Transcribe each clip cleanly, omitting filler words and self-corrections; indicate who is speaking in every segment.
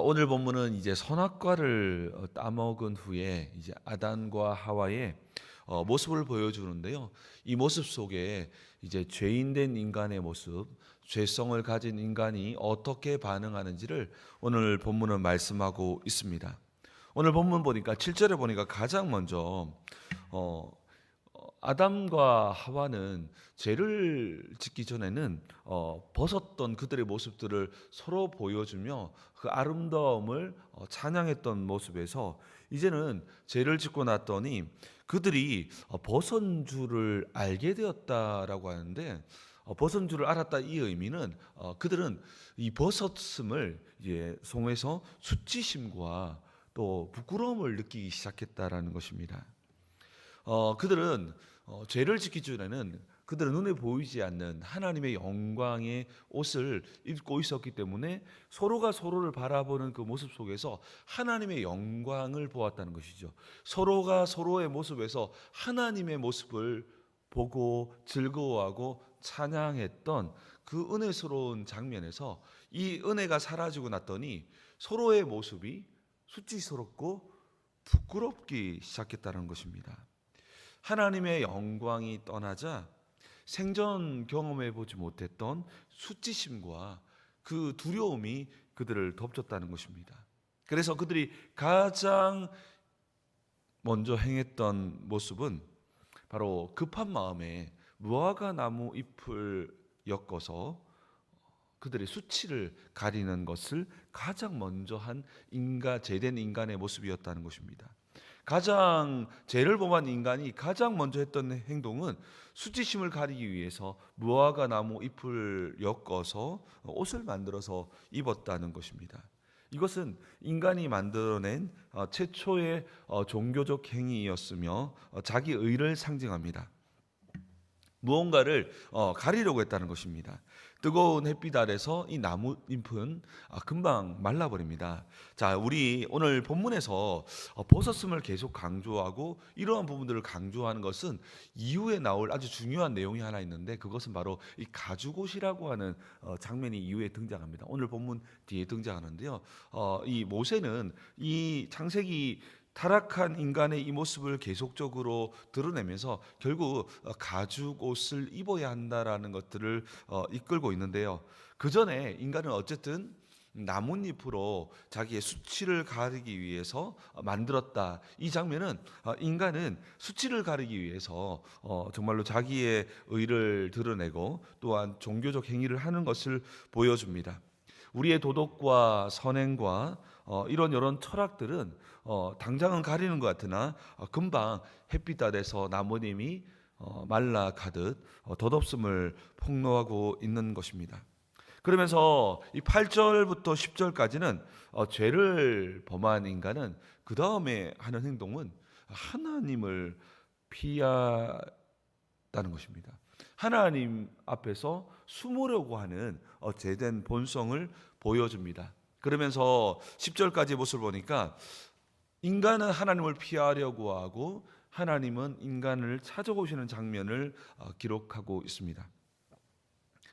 Speaker 1: 오늘 본문은 이제 선악과를 따먹은 후에 이제 아담과 하와의 모습을 보여주는데요. 이 모습 속에 이제 죄인된 인간의 모습, 죄성을 가진 인간이 어떻게 반응하는지를 오늘 본문은 말씀하고 있습니다. 오늘 본문 보니까 7절에 보니까 가장 먼저 어, 아담과 하와는 죄를 짓기 전에는 벗었던 그들의 모습들을 서로 보여주며 그 아름다움을 찬양했던 모습에서 이제는 죄를 짓고 났더니 그들이 벗은 줄을 알게 되었다라고 하는데, 벗은 줄을 알았다 이 의미는 그들은 이 벗었음을 이제 속에서 수치심과 또 부끄러움을 느끼기 시작했다라는 것입니다. 그들은 죄를 지키기 전에는 그들은 눈에 보이지 않는 하나님의 영광의 옷을 입고 있었기 때문에 서로가 서로를 바라보는 그 모습 속에서 하나님의 영광을 보았다는 것이죠. 서로가 서로의 모습에서 하나님의 모습을 보고 즐거워하고 찬양했던 그 은혜스러운 장면에서 이 은혜가 사라지고 났더니 서로의 모습이 수치스럽고 부끄럽기 시작했다는 것입니다. 하나님의 영광이 떠나자 생전 경험해 보지 못했던 수치심과 그 두려움이 그들을 덮쳤다는 것입니다. 그래서 그들이 가장 먼저 행했던 모습은 바로 급한 마음에 무화과 나무 잎을 엮어서 그들의 수치를 가리는 것을 가장 먼저 한 제된 인간의 모습이었다는 것입니다. 가장 죄를 범한 인간이 가장 먼저 했던 행동은 수치심을 가리기 위해서 무화과 나무 잎을 엮어서 옷을 만들어서 입었다는 것입니다. 이것은 인간이 만들어낸 최초의 종교적 행위였으며 자기 의를 상징합니다. 무언가를 가리려고 했다는 것입니다. 뜨거운 햇빛 아래서 이 나뭇잎은 금방 말라버립니다. 자, 우리 오늘 본문에서 벗었음을 계속 강조하고 이러한 부분들을 강조하는 것은 이후에 나올 아주 중요한 내용이 하나 있는데, 그것은 바로 이 가죽옷이라고 하는 장면이 이후에 등장합니다. 오늘 본문 뒤에 등장하는데요. 이 모세는 이 창세기 타락한 인간의 이 모습을 계속적으로 드러내면서 결국 가죽 옷을 입어야 한다라는 것들을 이끌고 있는데요. 그 전에 인간은 어쨌든 나뭇잎으로 자기의 수치를 가리기 위해서 만들었다. 이 장면은 인간은 수치를 가리기 위해서 정말로 자기의 의를 드러내고 또한 종교적 행위를 하는 것을 보여줍니다. 우리의 도덕과 선행과 이런 철학들은 당장은 가리는 것 같으나 금방 햇빛 아래서 나무님이 말라가듯 덧없음을 폭로하고 있는 것입니다. 그러면서 이 8절부터 10절까지는 죄를 범한 인간은 그 다음에 하는 행동은 하나님을 피하다는 것입니다. 하나님 앞에서 숨으려고 하는 죄된 본성을 보여줍니다. 그러면서 10절까지 모습을 보니까 인간은 하나님을 피하려고 하고 하나님은 인간을 찾아오시는 장면을 기록하고 있습니다.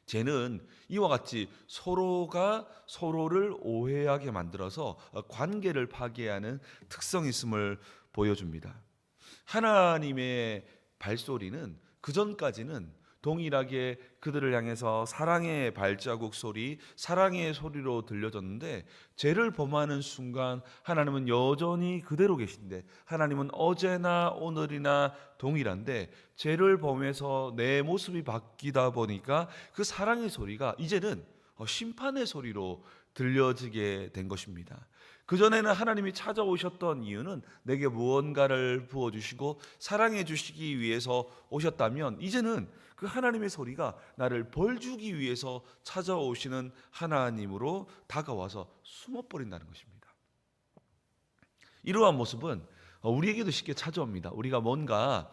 Speaker 1: 죄는 이와 같이 서로가 서로를 오해하게 만들어서 관계를 파괴하는 특성이 있음을 보여줍니다. 하나님의 발소리는 그전까지는 동일하게 그들을 향해서 사랑의 발자국 소리, 사랑의 소리로 들려졌는데, 죄를 범하는 순간 하나님은 여전히 그대로 계신데, 하나님은 어제나 오늘이나 동일한데, 죄를 범해서 내 모습이 바뀌다 보니까 그 사랑의 소리가 이제는 심판의 소리로 들려지게 된 것입니다. 그전에는 하나님이 찾아오셨던 이유는 내게 무언가를 부어주시고 사랑해 주시기 위해서 오셨다면, 이제는 그 하나님의 소리가 나를 벌주기 위해서 찾아오시는 하나님으로 다가와서 숨어버린다는 것입니다. 이러한 모습은 우리에게도 쉽게 찾아옵니다. 우리가 뭔가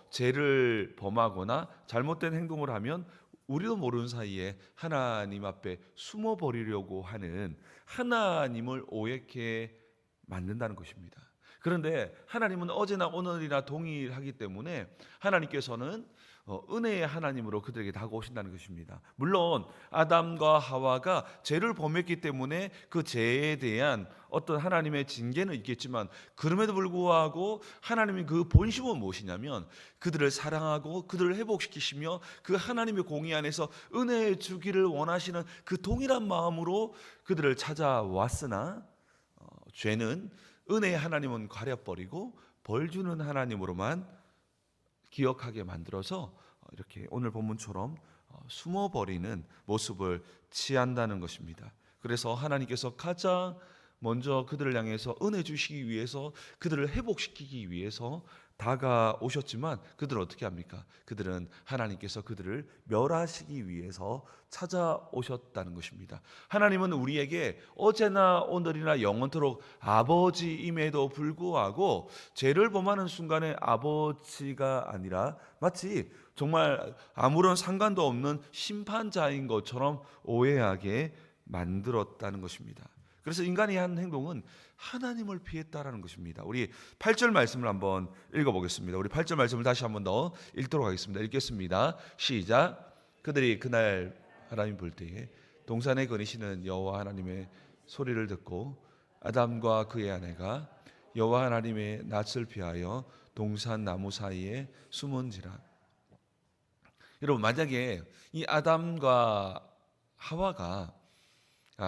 Speaker 1: 죄를 범하거나 잘못된 행동을 하면 우리도 모르는 사이에 하나님 앞에 숨어버리려고 하는 하나님을 오해케 만든다는 것입니다. 그런데 하나님은 어제나 오늘이나 동일하기 때문에 하나님께서는 은혜의 하나님으로 그들에게 다가오신다는 것입니다. 물론 아담과 하와가 죄를 범했기 때문에 그 죄에 대한 어떤 하나님의 징계는 있겠지만, 그럼에도 불구하고 하나님의 그 본심은 무엇이냐면 그들을 사랑하고 그들을 회복시키시며 그 하나님의 공의 안에서 은혜 주기를 원하시는 그 동일한 마음으로 그들을 찾아왔으나, 죄는 은혜의 하나님은 가려버리고 벌 주는 하나님으로만 기억하게 만들어서 이렇게 오늘 본문처럼 숨어버리는 모습을 취한다는 것입니다. 그래서 하나님께서 가장 먼저 그들을 향해서 은혜 주시기 위해서, 그들을 회복시키기 위해서 다가오셨지만, 그들은 어떻게 합니까? 그들은 하나님께서 그들을 멸하시기 위해서 찾아오셨다는 것입니다. 하나님은 우리에게 어제나 오늘이나 영원토록 아버지임에도 불구하고 죄를 범하는 순간에 아버지가 아니라 마치 정말 아무런 상관도 없는 심판자인 것처럼 오해하게 만들었다는 것입니다. 그래서 인간이 한 행동은 하나님을 피했다라는 것입니다. 우리 8절 말씀을 한번 읽어보겠습니다. 우리 8절 말씀을 다시 한번 더 읽도록 하겠습니다. 읽겠습니다. 시작. 그들이 그날 하나님 볼 때에 동산에 거니시는 여호와 하나님의 소리를 듣고 아담과 그의 아내가 여호와 하나님의 낯을 피하여 동산 나무 사이에 숨은지라. 여러분, 만약에 이 아담과 하와가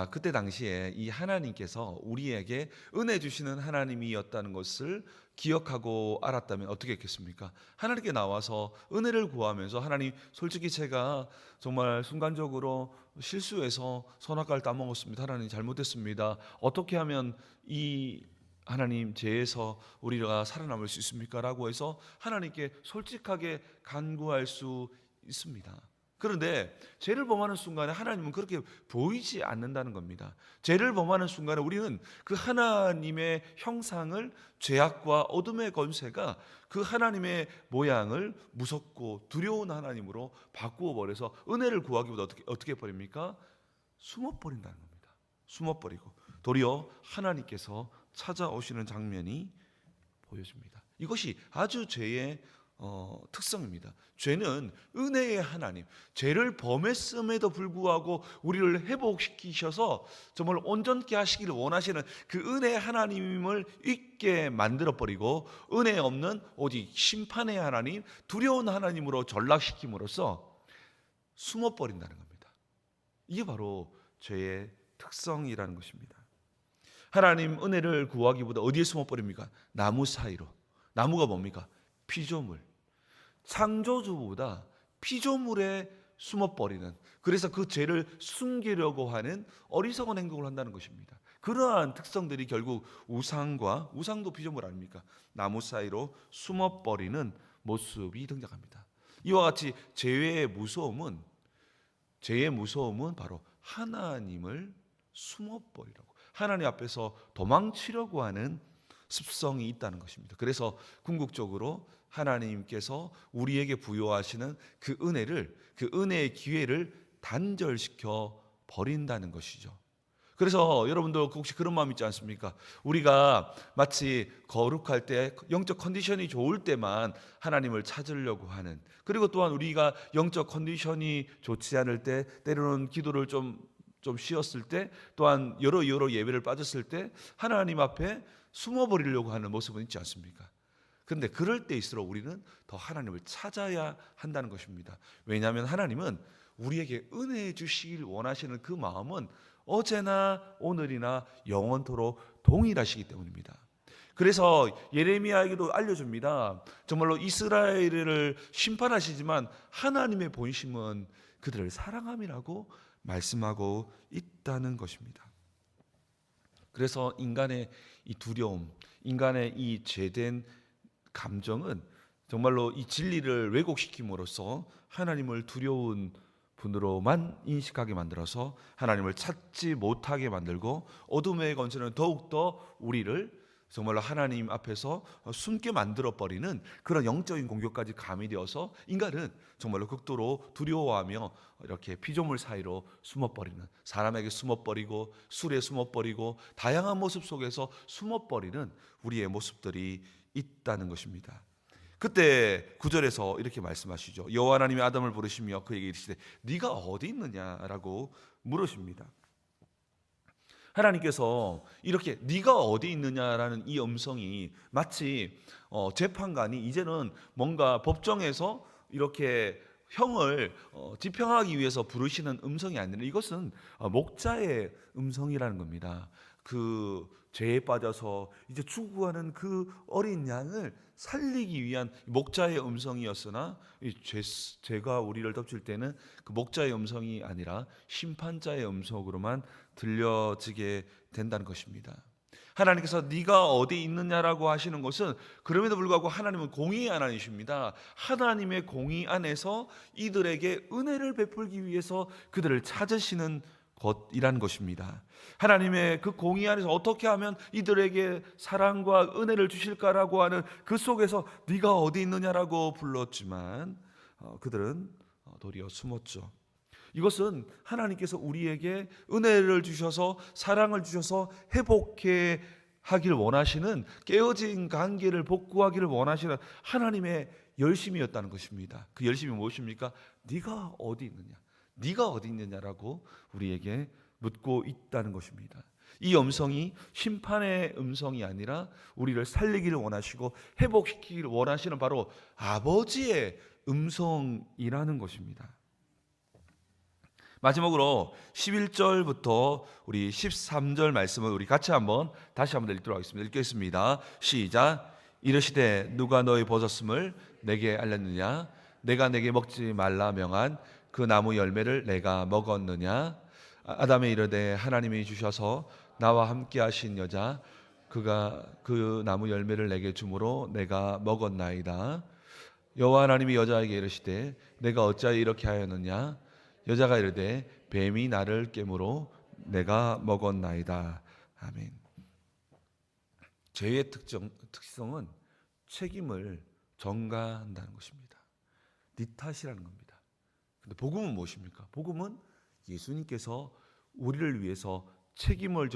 Speaker 1: 그때 당시에 이 하나님께서 우리에게 은혜 주시는 하나님이었다는 것을 기억하고 알았다면 어떻게 했겠습니까? 하나님께 나와서 은혜를 구하면서, 하나님, 솔직히 제가 정말 순간적으로 실수해서 선악과를 따먹었습니다. 하나님, 잘못했습니다. 어떻게 하면 이 하나님 죄에서 우리가 살아남을 수 있습니까? 라고 해서 하나님께 솔직하게 간구할 수 있습니다. 그런데 죄를 범하는 순간에 하나님은 그렇게 보이지 않는다는 겁니다. 죄를 범하는 순간에 우리는 그 하나님의 형상을, 죄악과 어둠의 권세가 그 하나님의 모양을 무섭고 두려운 하나님으로 바꾸어 버려서 은혜를 구하기보다 어떻게 버립니까? 숨어버린다는 겁니다. 숨어버리고 도리어 하나님께서 찾아오시는 장면이 보여집니다. 이것이 아주 죄의 특성입니다. 죄는 은혜의 하나님, 죄를 범했음에도 불구하고 우리를 회복시키셔서 정말 온전케 하시기를 원하시는 그 은혜의 하나님을 잊게 만들어버리고, 은혜 없는 오직 심판의 하나님, 두려운 하나님으로 전락시킴으로써 숨어버린다는 겁니다. 이게 바로 죄의 특성이라는 것입니다. 하나님 은혜를 구하기보다 어디에 숨어버립니까? 나무 사이로. 나무가 뭡니까? 피조물. 창조주보다 피조물에 숨어버리는, 그래서 그 죄를 숨기려고 하는 어리석은 행동을 한다는 것입니다. 그러한 특성들이 결국 우상도 피조물 아닙니까? 나무 사이로 숨어버리는 모습이 등장합니다. 이와 같이 죄의 무서움은 바로 하나님을 숨어버리려고, 하나님 앞에서 도망치려고 하는 습성이 있다는 것입니다. 그래서 궁극적으로 하나님께서 우리에게 부여하시는 그 은혜의 기회를 단절시켜 버린다는 것이죠. 그래서 여러분도 혹시 그런 마음 있지 않습니까? 우리가 마치 거룩할 때, 영적 컨디션이 좋을 때만 하나님을 찾으려고 하는, 그리고 또한 우리가 영적 컨디션이 좋지 않을 때, 때로는 기도를 좀 쉬었을 때, 또한 여러 예배를 빠졌을 때 하나님 앞에 숨어버리려고 하는 모습은 있지 않습니까? 그런데 그럴 때일수록 우리는 더 하나님을 찾아야 한다는 것입니다. 왜냐하면 하나님은 우리에게 은혜 주시길 원하시는 그 마음은 어제나 오늘이나 영원토록 동일하시기 때문입니다. 그래서 예레미야에게도 알려줍니다. 정말로 이스라엘을 심판하시지만 하나님의 본심은 그들을 사랑함이라고 말씀하고 있다는 것입니다. 그래서 인간의 이 두려움, 인간의 이 죄된 감정은 정말로 이 진리를 왜곡시킴으로써 하나님을 두려운 분으로만 인식하게 만들어서 하나님을 찾지 못하게 만들고, 어둠의 권세는 더욱더 우리를 정말로 하나님 앞에서 숨게 만들어버리는 그런 영적인 공격까지 가미되어서 인간은 정말로 극도로 두려워하며 이렇게 피조물 사이로 숨어버리는, 사람에게 숨어버리고 술에 숨어버리고 다양한 모습 속에서 숨어버리는 우리의 모습들이 있다는 것입니다. 그때 9절에서 이렇게 말씀하시죠. 여호와 하나님이 아담을 부르시며 그에게 이르시되 네가 어디 있느냐라고 물으십니다. 하나님께서 이렇게 네가 어디 있느냐라는 이 음성이 마치 재판관이 이제는 뭔가 법정에서 이렇게 형을 집행하기 위해서 부르시는 음성이 아니라 이것은 목자의 음성이라는 겁니다. 그 죄에 빠져서 이제 죽어가는 그 어린 양을 살리기 위한 목자의 음성이었으나 죄가 우리를 덮칠 때는 그 목자의 음성이 아니라 심판자의 음성으로만 들려지게 된다는 것입니다. 하나님께서 네가 어디 있느냐라고 하시는 것은 그럼에도 불구하고 하나님은 공의의 하나님이십니다. 하나님의 공의 안에서 이들에게 은혜를 베풀기 위해서 그들을 찾으시는 것이라는 것입니다. 하나님의 그 공의 안에서 어떻게 하면 이들에게 사랑과 은혜를 주실까라고 하는 그 속에서 네가 어디 있느냐라고 불렀지만 그들은 도리어 숨었죠. 이것은 하나님께서 우리에게 은혜를 주셔서 사랑을 주셔서 회복해 하길 원하시는, 깨어진 관계를 복구하기를 원하시는 하나님의 열심이었다는 것입니다. 그 열심이 무엇입니까? 네가 어디 있느냐, 네가 어디 있느냐라고 우리에게 묻고 있다는 것입니다. 이 음성이 심판의 음성이 아니라 우리를 살리기를 원하시고 회복시키기를 원하시는 바로 아버지의 음성이라는 것입니다. 마지막으로 11절부터 우리 13절 말씀을 우리 같이 다시 한번 읽도록 하겠습니다. 읽겠습니다. 시작. 이르시되 누가 너의 버섯음을 내게 알렸느냐? 내가 내게 먹지 말라 명한 그 나무 열매를 내가 먹었느냐? 아담이 이르되 하나님이 주셔서 나와 함께 하신 여자 그가 그 나무 열매를 내게 주므로 내가 먹었나이다. 여호와 하나님이 여자에게 이르시되 내가 어찌하여 이렇게 하였느냐? 여자가 이르되 뱀이 나를 깨므로 내가 먹었나이다. 아멘. 죄의 특성은 책임을 전가한다는 것입니다. 네 탓이라는 겁니다. 근데 복음은 무엇입니까? 복음은 예수님께서 우리를 위해서 책임을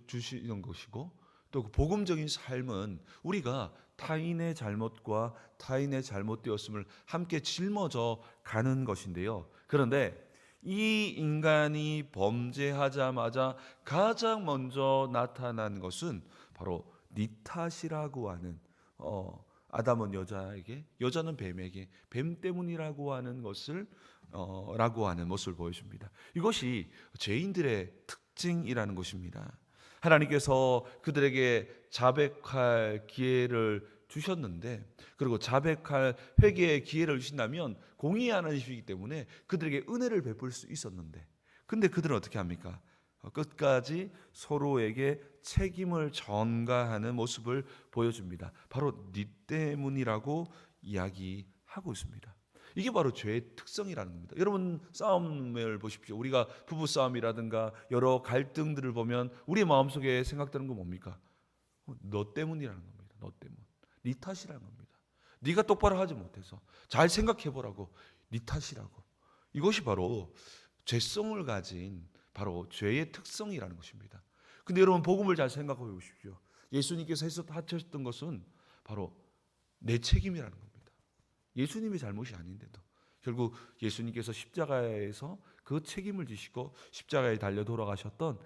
Speaker 1: 주시는 것이고 또 그 복음적인 삶은 우리가 타인의 잘못과 타인의 잘못되었음을 함께 짊어져 가는 것인데요. 그런데 이 인간이 범죄하자마자 가장 먼저 나타난 것은 바로 네 탓이라고 하는 아담은 여자에게, 여자는 뱀에게 뱀 때문이라고 하는 것을 라고 하는 모습을 보여줍니다. 이것이 죄인들의 특징이라는 것입니다. 하나님께서 그들에게 자백할 기회를 주셨는데, 그리고 자백할 회개의 기회를 주신다면 공의의 하나님이시기 때문에 그들에게 은혜를 베풀 수 있었는데, 근데 그들은 어떻게 합니까? 끝까지 서로에게 책임을 전가하는 모습을 보여줍니다. 바로 네 때문이라고 이야기하고 있습니다. 이게 바로 죄의 특성이라는 겁니다. 여러분 싸움을 보십시오. 우리가 부부 싸움이라든가 여러 갈등들을 보면 우리 마음속에 생각되는 건 뭡니까? 너 때문이라는 겁니다. 너 때문. 네 탓이라는 겁니다. 네가 똑바로 하지 못해서 잘 생각해 보라고, 네 탓이라고. 이것이 바로 죄성을 가진 바로 죄의 특성이라는 것입니다. 근데 여러분 복음을 잘 생각해 보십시오. 예수님께서 하셨던 것은 바로 내 책임이라는 겁니다. 예수님의 잘못이 아닌데도 결국 예수님께서 십자가에서 그 책임을 지시고 십자가에 달려 돌아가셨던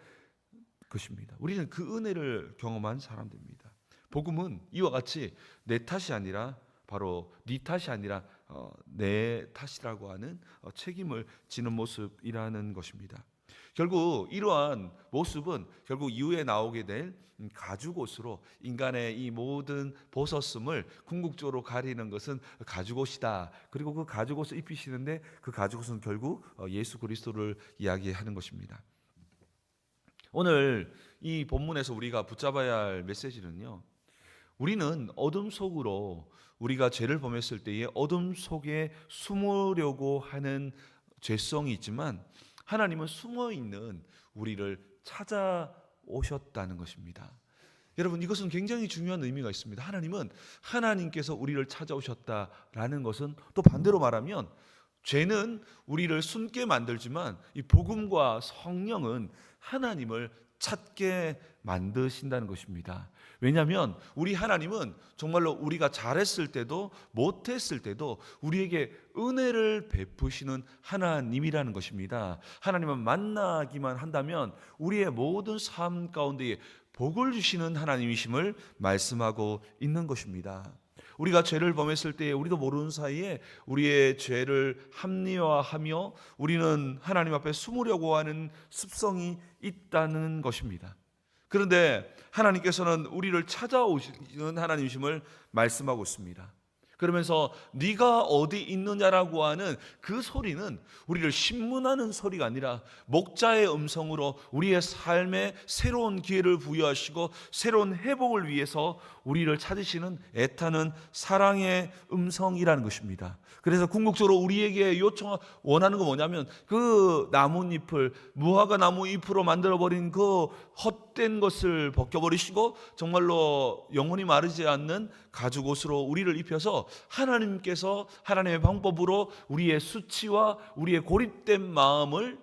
Speaker 1: 것입니다. 우리는 그 은혜를 경험한 사람들입니다. 복음은 이와 같이 내 탓이 아니라 바로 네 탓이 아니라 내 탓이라고 하는 책임을 지는 모습이라는 것입니다. 결국 이러한 모습은 결국 이후에 나오게 될 가죽옷으로, 인간의 이 모든 벗었음을 궁극적으로 가리는 것은 가죽옷이다. 그리고 그 가죽옷을 입히시는데 그 가죽옷은 결국 예수 그리스도를 이야기하는 것입니다. 오늘 이 본문에서 우리가 붙잡아야 할 메시지는요, 우리는 어둠 속으로, 우리가 죄를 범했을 때에 어둠 속에 숨으려고 하는 죄성이 있지만 하나님은 숨어있는 우리를 찾아오셨다는 것입니다. 여러분, 이것은 굉장히 중요한 의미가 있습니다. 하나님께서 우리를 찾아오셨다라는 것은 또 반대로 말하면 죄는 우리를 숨게 만들지만 이 복음과 성령은 하나님을 찾게 만드신다는 것입니다. 왜냐하면 우리 하나님은 정말로 우리가 잘했을 때도 못했을 때도 우리에게 은혜를 베푸시는 하나님이라는 것입니다. 하나님은 만나기만 한다면 우리의 모든 삶 가운데에 복을 주시는 하나님이심을 말씀하고 있는 것입니다. 우리가 죄를 범했을 때에 우리도 모르는 사이에 우리의 죄를 합리화하며 우리는 하나님 앞에 숨으려고 하는 습성이 있다는 것입니다. 그런데 하나님께서는 우리를 찾아오시는 하나님이심을 말씀하고 있습니다. 그러면서 네가 어디 있느냐라고 하는 그 소리는 우리를 신문하는 소리가 아니라 목자의 음성으로 우리의 삶에 새로운 기회를 부여하시고 새로운 회복을 위해서 우리를 찾으시는 애타는 사랑의 음성이라는 것입니다. 그래서 궁극적으로 우리에게 원하는 건 뭐냐면 그 나뭇잎을 무화과 나무 잎으로 만들어버린 그 헛된 것을 벗겨버리시고 정말로 영혼이 마르지 않는 가죽옷으로 우리를 입혀서 하나님께서 하나님의 방법으로 우리의 수치와 우리의 고립된 마음을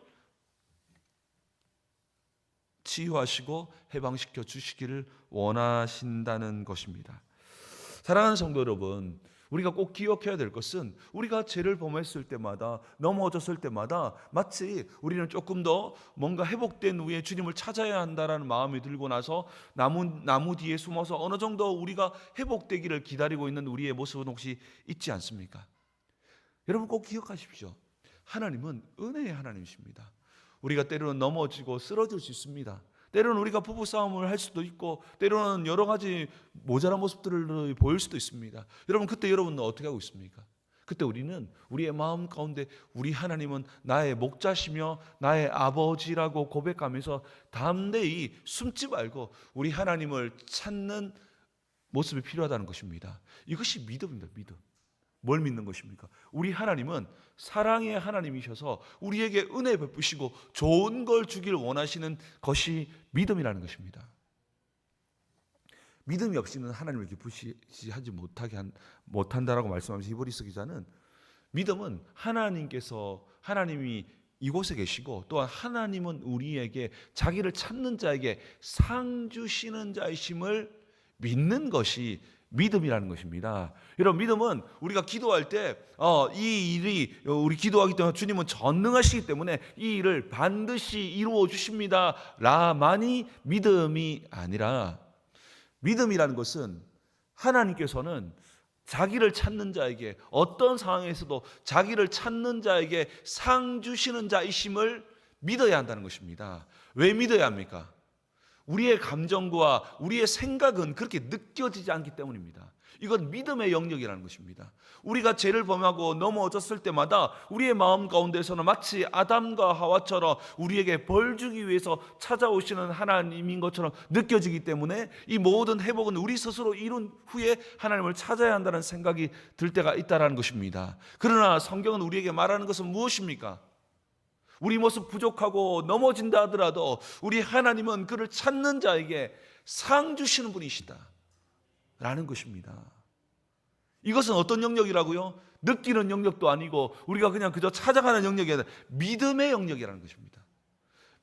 Speaker 1: 치유하시고 해방시켜 주시기를 원하신다는 것입니다. 사랑하는 성도 여러분, 우리가 꼭 기억해야 될 것은 우리가 죄를 범했을 때마다 넘어졌을 때마다 마치 우리는 조금 더 뭔가 회복된 후에 주님을 찾아야 한다라는 마음이 들고 나서 나무 뒤에 숨어서 어느 정도 우리가 회복되기를 기다리고 있는 우리의 모습은 혹시 있지 않습니까? 여러분 꼭 기억하십시오. 하나님은 은혜의 하나님이십니다. 우리가 때로는 넘어지고 쓰러질 수 있습니다. 때로는 우리가 부부싸움을 할 수도 있고 때로는 여러 가지 모자란 모습들을 보일 수도 있습니다. 여러분 그때 여러분은 어떻게 하고 있습니까? 그때 우리는 우리의 마음 가운데 우리 하나님은 나의 목자시며 나의 아버지라고 고백하면서 담대히 숨지 말고 우리 하나님을 찾는 모습이 필요하다는 것입니다. 이것이 믿음입니다. 믿음. 뭘 믿는 것입니까? 우리 하나님은 사랑의 하나님이셔서 우리에게 은혜 베푸시고 좋은 걸 주길 원하시는 것이 믿음이라는 것입니다. 믿음이 없이는 하나님을 기쁘시하지 못한다라고 말씀하면서 히브리서 기자는 믿음은 하나님이 이곳에 계시고 또한 하나님은 우리에게 자기를 찾는 자에게 상 주시는 자이심을 믿는 것이 믿음이라는 것입니다. 여러분 믿음은 우리가 기도할 때 이 일이 우리 기도하기 때문에 주님은 전능하시기 때문에 이 일을 반드시 이루어 주십니다 라만이 믿음이 아니라 믿음이라는 것은 하나님께서는 자기를 찾는 자에게 어떤 상황에서도 자기를 찾는 자에게 상 주시는 자이심을 믿어야 한다는 것입니다. 왜 믿어야 합니까? 우리의 감정과 우리의 생각은 그렇게 느껴지지 않기 때문입니다. 이건 믿음의 영역이라는 것입니다. 우리가 죄를 범하고 넘어졌을 때마다 우리의 마음 가운데서는 마치 아담과 하와처럼 우리에게 벌 주기 위해서 찾아오시는 하나님인 것처럼 느껴지기 때문에 이 모든 회복은 우리 스스로 이룬 후에 하나님을 찾아야 한다는 생각이 들 때가 있다는 것입니다. 그러나 성경은 우리에게 말하는 것은 무엇입니까? 우리 모습 부족하고 넘어진다 하더라도 우리 하나님은 그를 찾는 자에게 상 주시는 분이시다 라는 것입니다. 이것은 어떤 영역이라고요? 느끼는 영역도 아니고 우리가 그냥 그저 찾아가는 영역이 아니라 믿음의 영역이라는 것입니다.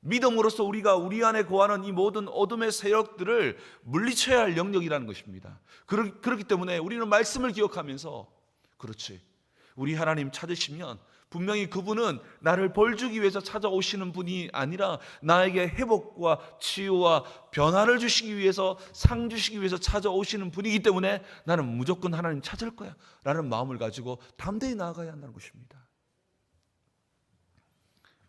Speaker 1: 믿음으로써 우리가 우리 안에 거하는 이 모든 어둠의 세력들을 물리쳐야 할 영역이라는 것입니다. 그렇기 때문에 우리는 말씀을 기억하면서 그렇지, 우리 하나님 찾으시면 분명히 그분은 나를 벌주기 위해서 찾아오시는 분이 아니라 나에게 회복과 치유와 변화를 주시기 위해서 상 주시기 위해서 찾아오시는 분이기 때문에 나는 무조건 하나님 찾을 거야 라는 마음을 가지고 담대히 나아가야 한다는 것입니다.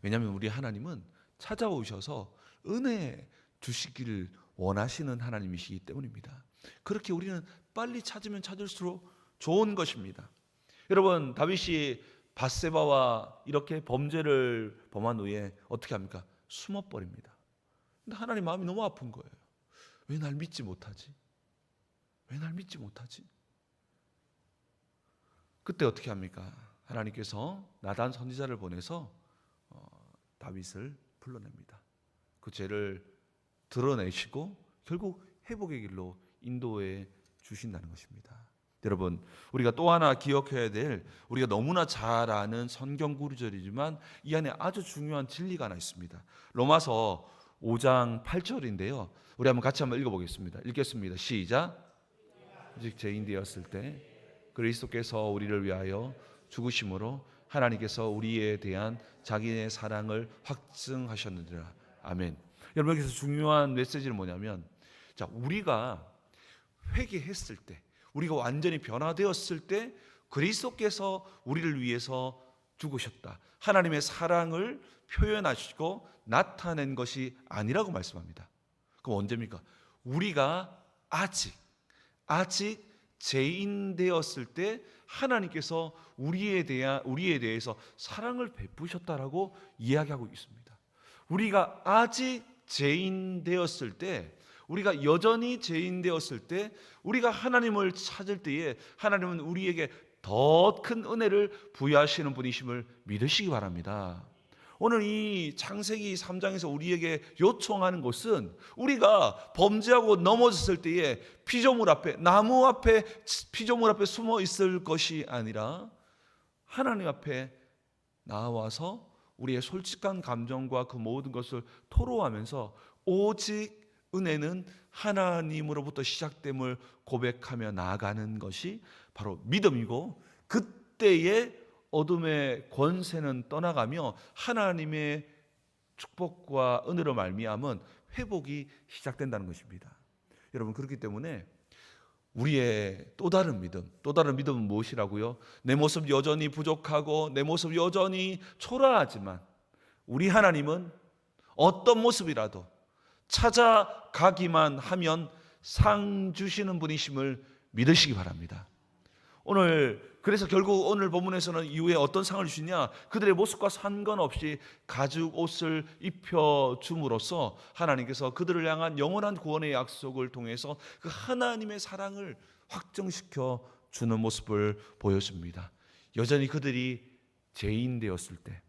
Speaker 1: 왜냐하면 우리 하나님은 찾아오셔서 은혜 주시기를 원하시는 하나님이시기 때문입니다. 그렇게 우리는 빨리 찾으면 찾을수록 좋은 것입니다. 여러분 다윗이 밧세바와 이렇게 범죄를 범한 후에 어떻게 합니까? 숨어버립니다. 근데 하나님 마음이 너무 아픈 거예요. 왜 날 믿지 못하지? 왜 날 믿지 못하지? 그때 어떻게 합니까? 하나님께서 나단 선지자를 보내서 다윗을 불러냅니다. 그 죄를 드러내시고 결국 회복의 길로 인도해 주신다는 것입니다. 여러분, 우리가 또 하나 기억해야 될, 우리가 너무나 잘 아는 성경 구절이지만 이 안에 아주 중요한 진리가 하나 있습니다. 로마서 5장 8절인데요. 우리 같이 한번 읽어보겠습니다. 읽겠습니다. 시작. 즉 죄인되었을 때 그리스도께서 우리를 위하여 죽으심으로 하나님께서 우리에 대한 자기의 사랑을 확증하셨느니라. 아멘. 여러분, 여기서 중요한 메시지는 뭐냐면, 자, 우리가 회개했을 때, 우리가 완전히 변화되었을 때 그리스도께서 우리를 위해서 죽으셨다. 하나님의 사랑을 표현하시고 나타낸 것이 아니라고 말씀합니다. 그럼 언제입니까? 우리가 아직 죄인 되었을 때 하나님께서 우리에 대해서 사랑을 베푸셨다라고 이야기하고 있습니다. 우리가 아직 죄인 되었을 때, 우리가 여전히 죄인 되었을 때, 우리가 하나님을 찾을 때에 하나님은 우리에게 더 큰 은혜를 부여하시는 분이심을 믿으시기 바랍니다. 오늘 이 창세기 3장에서 우리에게 요청하는 것은 우리가 범죄하고 넘어졌을 때에 피조물 앞에, 나무 앞에, 피조물 앞에 숨어 있을 것이 아니라 하나님 앞에 나와서 우리의 솔직한 감정과 그 모든 것을 토로하면서 오직 은혜는 하나님으로부터 시작됨을 고백하며 나아가는 것이 바로 믿음이고, 그때의 어둠의 권세는 떠나가며 하나님의 축복과 은혜로 말미암은 회복이 시작된다는 것입니다. 여러분, 그렇기 때문에 우리의 또 다른 믿음은 무엇이라고요? 내 모습 여전히 부족하고 내 모습 여전히 초라하지만 우리 하나님은 어떤 모습이라도 찾아가기만 하면 상 주시는 분이심을 믿으시기 바랍니다. 그래서 결국 오늘 본문에서는 이후에 어떤 상을 주시냐, 그들의 모습과 상관없이 가죽 옷을 입혀줌으로써 하나님께서 그들을 향한 영원한 구원의 약속을 통해서 그 하나님의 사랑을 확정시켜 주는 모습을 보여줍니다. 여전히 그들이 죄인 되었을 때.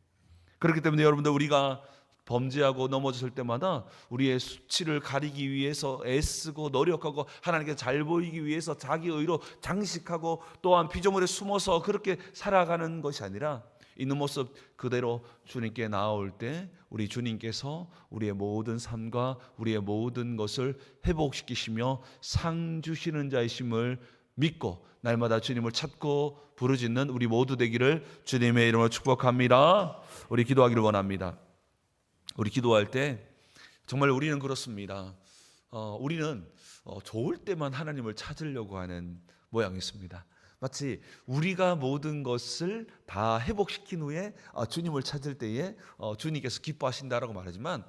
Speaker 1: 그렇기 때문에 여러분들, 우리가 범죄하고 넘어졌을 때마다 우리의 수치를 가리기 위해서 애쓰고 노력하고 하나님께 잘 보이기 위해서 자기 의로 장식하고 또한 피조물에 숨어서 그렇게 살아가는 것이 아니라 있는 모습 그대로 주님께 나아올 때 우리 주님께서 우리의 모든 삶과 우리의 모든 것을 회복시키시며 상 주시는 자이심을 믿고 날마다 주님을 찾고 부르짖는 우리 모두 되기를 주님의 이름으로 축복합니다. 우리 기도하기를 원합니다. 우리 기도할 때 정말 우리는 그렇습니다. 우리는 좋을 때만 하나님을 찾으려고 하는 모양이 있습니다. 마치 우리가 모든 것을 다 회복시킨 후에 주님을 찾을 때에 주님께서 기뻐하신다라고 말하지만,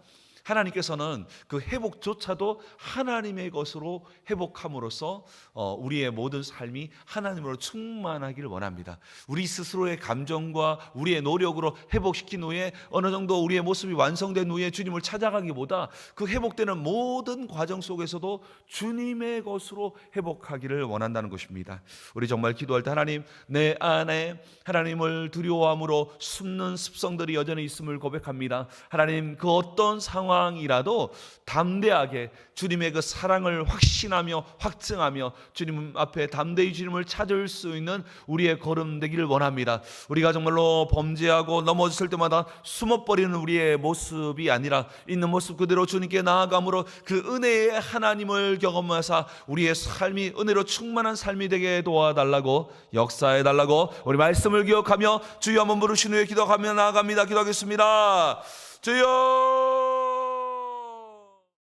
Speaker 1: 하나님께서는 그 회복조차도 하나님의 것으로 회복함으로써 우리의 모든 삶이 하나님으로 충만하기를 원합니다. 우리 스스로의 감정과 우리의 노력으로 회복시킨 후에 어느 정도 우리의 모습이 완성된 후에 주님을 찾아가기보다 그 회복되는 모든 과정 속에서도 주님의 것으로 회복하기를 원한다는 것입니다. 우리 정말 기도할 때 하나님, 내 안에 하나님을 두려워함으로 숨는 습성들이 여전히 있음을 고백합니다. 하나님, 그 어떤 상황이라도 담대하게 주님의 그 사랑을 확신하며 확증하며 주님 앞에 담대히 주님을 찾을 수 있는 우리의 걸음 되기를 원합니다. 우리가 정말로 범죄하고 넘어졌을 때마다 숨어버리는 우리의 모습이 아니라 있는 모습 그대로 주님께 나아감으로 그 은혜의 하나님을 경험하사 우리의 삶이 은혜로 충만한 삶이 되게 도와달라고, 역사해달라고 우리 말씀을 기억하며 주여 한번 부르신 후에 기도하며 나아갑니다. 기도하겠습니다. 주여